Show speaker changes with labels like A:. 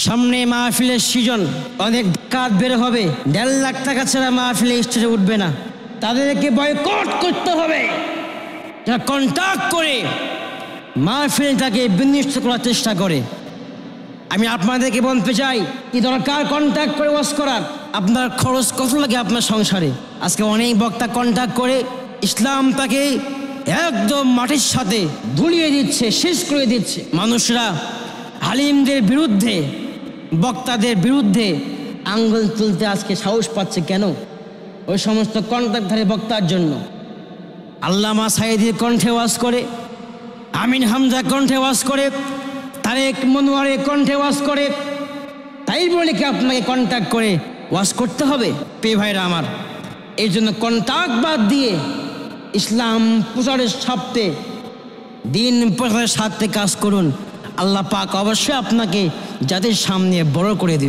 A: সামনে মাহফিলের সিজন, অনেক কাজ বের হবে, 1.5 লাখ টাকা ছাড়া মাহফিলে স্টেজে উঠবে না। তাদেরকে বয়কট করতে হবে। যারা কন্ট্যাক্ট করে মাহফিলটাকে বিনষ্ট করার চেষ্টা করে, আমি আপনাদেরকে বলতে চাই, কি দরকার কন্ট্যাক্ট করে ওয়াজ করার? আপনার খরচ কত লাগে আপনার সংসারে? আজকে অনেক বক্তা কন্ট্যাক্ট করে ইসলামটাকে একদম মাটির সাথে ধুলিয়ে দিচ্ছে, শেষ করে দিচ্ছে। মানুষরা আলিমদের বিরুদ্ধে, বক্তাদের বিরুদ্ধে আঙ্গুল তুলতে আজকে সাহস পাচ্ছে কেন? ওই সমস্ত কন্ট্যাক্টধারী বক্তার জন্য। আল্লামা সাঈদীর কণ্ঠে ওয়াজ করে, আমিন হামজা কণ্ঠে ওয়াজ করে, তারেক মনোয়ারের কণ্ঠে ওয়াজ করে, তাই বলে কি আপনাকে কন্ট্যাক্ট করে ওয়াজ করতে হবে? প্রিয় ভাইরা আমার, এই জন্য কন্ট্যাক্ট বাদ দিয়ে ইসলাম প্রচারের স্বার্থে, দিন প্রচারের স্বার্থে কাজ করুন। আল্লাহ পাক অবশ্যই আপনাকে জাতির সামনে বড় করে দেবে।